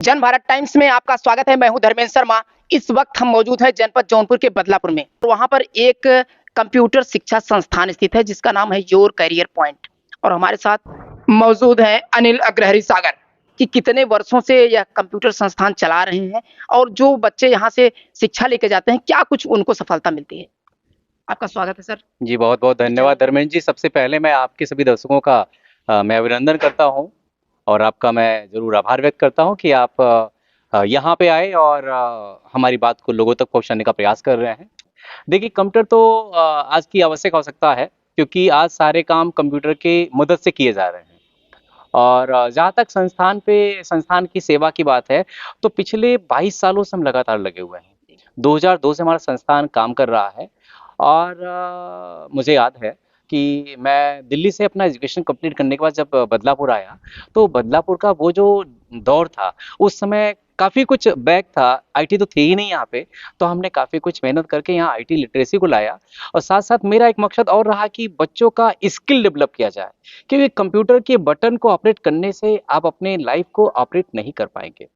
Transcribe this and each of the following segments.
जन भारत टाइम्स में आपका स्वागत है। मैं हूं धर्मेंद्र शर्मा। इस वक्त हम मौजूद हैं जनपद जौनपुर के बदलापुर में। वहां पर एक कंप्यूटर शिक्षा संस्थान स्थित है जिसका नाम है योर करियर पॉइंट। और हमारे साथ मौजूद हैं अनिल अग्रहरी सागर कि कितने वर्षों से यह कंप्यूटर संस्थान चला रहे हैं और जो बच्चे यहाँ से शिक्षा लेके जाते हैं क्या कुछ उनको सफलता मिलती है। आपका स्वागत है सर। जी, बहुत-बहुत धन्यवाद धर्मेंद्र जी। सबसे पहले मैं आपके सभी दर्शकों का मैं अभिनंदन करता हूँ और आपका मैं ज़रूर आभार व्यक्त करता हूँ कि आप यहाँ पे आए और हमारी बात को लोगों तक पहुँचाने का प्रयास कर रहे हैं। देखिए, कंप्यूटर तो आज की आवश्यक आवश्यकता है क्योंकि आज सारे काम कंप्यूटर की मदद से किए जा रहे हैं। और जहाँ तक संस्थान की सेवा की बात है, तो पिछले 22 सालों से हम लगातार लगे हुए हैं। 2002 से हमारा संस्थान काम कर रहा है और मुझे याद है कि मैं दिल्ली से अपना एजुकेशन कंप्लीट करने के बाद जब बदलापुर आया, तो बदलापुर का वो जो दौर था, उस समय काफ़ी कुछ बैक था, आईटी तो थी ही नहीं यहाँ पे, तो हमने काफ़ी कुछ मेहनत करके यहाँ आईटी लिटरेसी को लाया और साथ-साथ मेरा एक मकसद और रहा कि बच्चों का स्किल डेवलप किया जाए, क्योंकि कंप्यूटर के बटन को ऑपरेट करने से आप अपने लाइफ को ऑपरेट नहीं कर पाएँगे।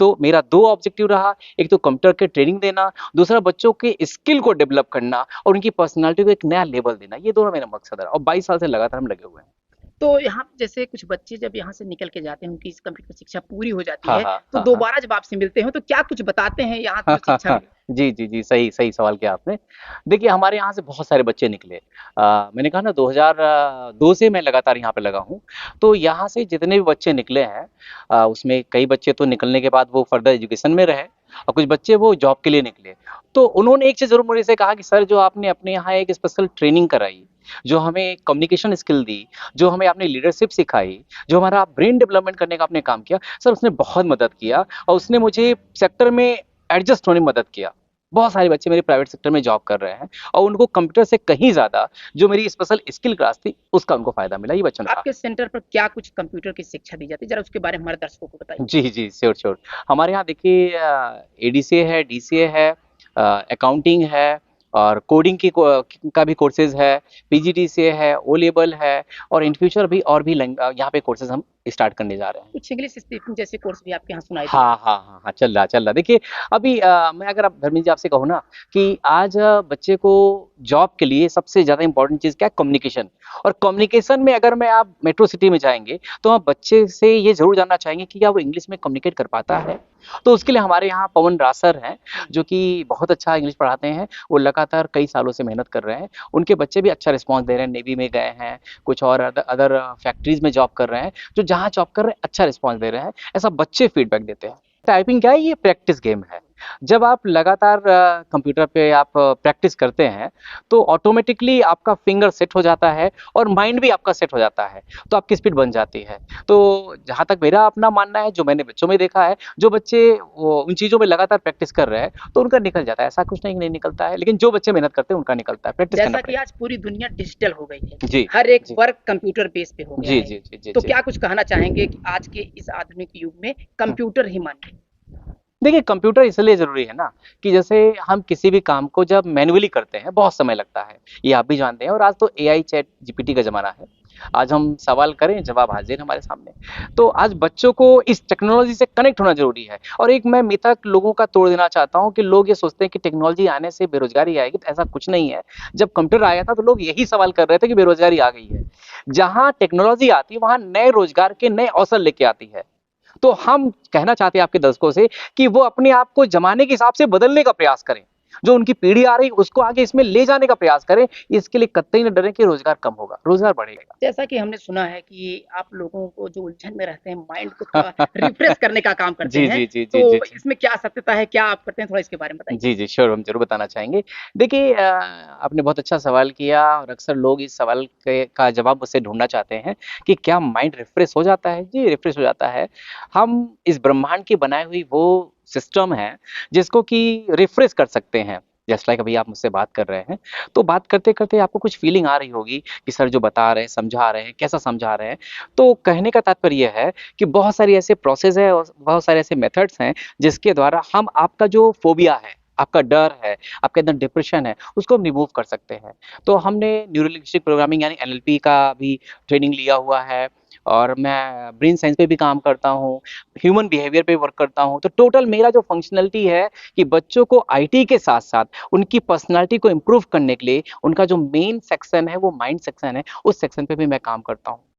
तो मेरा 2 ऑब्जेक्टिव रहा, एक तो कंप्यूटर के ट्रेनिंग देना, दूसरा बच्चों के स्किल को डेवलप करना और उनकी पर्सनैलिटी को एक नया लेवल देना, ये दोनों मेरा मकसद है और 22 साल से लगातार हम लगे हुए हैं। तो यहाँ जैसे कुछ बच्चे जब यहाँ से निकल के जाते हैं, उनकी इस कंप्यूटर शिक्षा पूरी हो जाती हाँ, है, हाँ, तो हाँ, हाँ। दोबारा जब आपसे मिलते हो तो क्या कुछ बताते हैं यहाँ जो शिक्षा मिली? जी, जी, जी, सही सही सवाल किया आपने। देखिए, हमारे यहाँ से बहुत सारे बच्चे निकले। मैंने कहा ना 2002 से मैं लगातार यहाँ पे लगा हूँ, तो यहाँ से जितने भी बच्चे निकले हैं उसमें कई बच्चे तो निकलने के बाद वो फर्दर एजुकेशन में रहे और कुछ बच्चे वो जॉब के लिए निकले। तो उन्होंने एक चीज़ ज़रूर मुझे से कहा कि सर जो आपने अपने यहाँ एक स्पेशल ट्रेनिंग कराई, जो हमें कम्युनिकेशन स्किल दी, जो हमें आपने लीडरशिप सिखाई, जो हमारा ब्रेन डेवलपमेंट करने का आपने काम किया, सर उसने बहुत मदद किया और उसने मुझे सेक्टर में एडजस्ट होने में मदद किया। बहुत सारे बच्चे मेरे प्राइवेट सेक्टर में जॉब कर रहे हैं और उनको कंप्यूटर से कहीं ज़्यादा जो मेरी स्पेशल स्किल क्लास थी, उसका उनको फ़ायदा मिला, ये बच्चों ने कहा। आपके सेंटर पर क्या कुछ कंप्यूटर की शिक्षा दी जाती है? ज़रा उसके बारे में हमारे दर्शकों को बताइए। जी, जी, श्योर, श्योर। हमारे यहाँ देखिए एडीसीए है, डीसीए है, अकाउंटिंग है और कोडिंग की का भी कोर्सेज़ है, पीजीडीसीए है, ओ लेवल है और इन फ्यूचर भी और भी यहाँ पे कोर्सेज़ हम स्टार्ट करने जा रहे हैं। कुछ इंग्लिश स्पीकिंग जैसे कोर्स भी आपके यहाँ सुनाई दिए। हाँ, हाँ, हाँ, हाँ, चल रहा, चल रहा। देखिए, अभी मैं अगर आप धर्मेंद्र जी आपसे कहूँ ना कि आज बच्चे को जॉब के लिए सबसे ज़्यादा इम्पोर्टेंट चीज़ क्या है? कम्युनिकेशन और कम्युनिकेशन में अगर मैं आप मेट्रो सिटी में जाएँगे, तो आप बच्चे से ये ज़रूर जानना चाहेंगे कि क्या वो इंग्लिश में कम्युनिकेट कर पाता है? तो उसके लिए हमारे यहाँ पवन राज सर हैं, जो कि बहुत अच्छा इंग्लिश पढ़ाते हैं। वो लगातार कई सालों से मेहनत कर रहे हैं। उनके बच्चे भी अच्छा रिस्पॉन्स दे रहे हैं, नेवी में गए हैं, कुछ और अदर फैक्ट्रीज़ में जॉब कर रहे हैं। जो जहाँ जॉब कर रहे हैं, अच्छा रिस्पॉन्स दे रहे हैं। ऐसा बच्चे फीडबैक देते हैं। टाइपिंग क्या है? ये प्रैक्टिस गेम है। जब आप लगातार कंप्यूटर पे आप प्रैक्टिस करते हैं, तो ऑटोमेटिकली आपका फिंगर सेट हो जाता है और माइंड भी आपका सेट हो जाता है, तो आपकी स्पीड बन जाती है। तो जहाँ तक मेरा अपना मानना है, जो मैंने बच्चों में देखा है, जो बच्चे वो उन चीज़ों में लगातार प्रैक्टिस कर रहे हैं, तो उनका निकल जाता है। ऐसा कुछ नहीं, नहीं निकलता है, लेकिन जो बच्चे मेहनत करते हैं, उनका निकलता है। प्रैक्टिस करना जैसा कि पड़ेगा। आज पूरी दुनिया डिजिटल हो गई है, जी, हर एक जी। वर्क कंप्यूटर बेस पे हो गया जी, है, जी, जी, जी, तो जी। क्या कुछ कहना चाहेंगे कि आज के इस आधुनिक युग में हुँ। कंप्यूटर ही मान्य है? देखिए, कंप्यूटर इसलिए ज़रूरी है ना कि जैसे हम किसी भी काम को जब मैन्युअली करते हैं, बहुत समय लगता है। ये आप भी जानते हैं और आज तो एआई चैट जीपीटी का ज़माना है। आज हम सवाल करें, जवाब हाज़िर हमारे सामने। तो आज बच्चों को इस टेक्नोलॉजी से कनेक्ट होना ज़रूरी है और एक मैं मिथक लोगों का तोड़ देना चाहता हूँ कि लोग ये सोचते हैं कि टेक्नोलॉजी आने से बेरोज़गारी आएगी, तो ऐसा कुछ नहीं है। जब कंप्यूटर आया था, तो लोग यही सवाल कर रहे थे कि बेरोज़गारी आ गई है। जहाँ टेक्नोलॉजी आती है, वहाँ नए रोज़गार के नए अवसर लेके आती है। तो हम कहना चाहते हैं आपके दर्शकों से कि वो अपने आप को ज़माने के हिसाब से बदलने का प्रयास करें। जो उनकी पीढ़ी आ रही है उसको आगे इसमें ले जाने का प्रयास करें। इसके लिए कतई न डरें कि रोज़गार कम होगा, रोज़गार बढ़ेगा। जैसा कि हमने सुना है कि आप लोगों को जो उलझन में रहते हैं, माइंड को थोड़ा रिफ्रेश करने का काम करते जी, हैं, जी, जी, जी, जी, तो जी। इसमें क्या सत्यता है? क्या आप करते हैं? थोड़ा इसके बारे में बताइए। जी, जी, श्योर हम ज़रूर बताना चाहेंगे। देखिए आपने बहुत अच्छा सवाल किया और अक्सर लोग इस सवाल के का जवाब मुझसे ढूँढना चाहते हैं कि क्या माइंड रिफ्रेश हो जाता है? जी, रिफ्रेश हो जाता है। हम इस ब्रह्मांड की बनाई हुई वो सिस्टम है जिसको कि रिफ्रेश कर सकते हैं। जस्ट लाइक अभी आप मुझसे बात कर रहे हैं, तो बात करते-करते आपको कुछ फीलिंग आ रही होगी कि सर जो बता रहे हैं, समझा रहे हैं, कैसा समझा रहे हैं। तो कहने का तात्पर्य ये है कि बहुत सारी ऐसे प्रोसेस है और बहुत सारे ऐसे मेथड्स हैं जिसके द्वारा हम आपका जो फ़ोबिया है, आपका डर है, आपके अंदर डिप्रेशन है, उसको हम रिमूव कर सकते हैं। तो हमने न्यूरो लिंग्विस्टिक प्रोग्रामिंग यानी एनएलपी का भी ट्रेनिंग लिया हुआ है और मैं ब्रेन साइंस पे भी काम करता हूँ, ह्यूमन बिहेवियर पे वर्क करता हूँ। तो टोटल मेरा जो फंक्शनलिटी है कि बच्चों को आईटी के साथ साथ उनकी पर्सनालिटी को इम्प्रूव करने के लिए उनका जो मेन सेक्शन है वो माइंड सेक्शन है, उस सेक्शन पे भी मैं काम करता हूँ।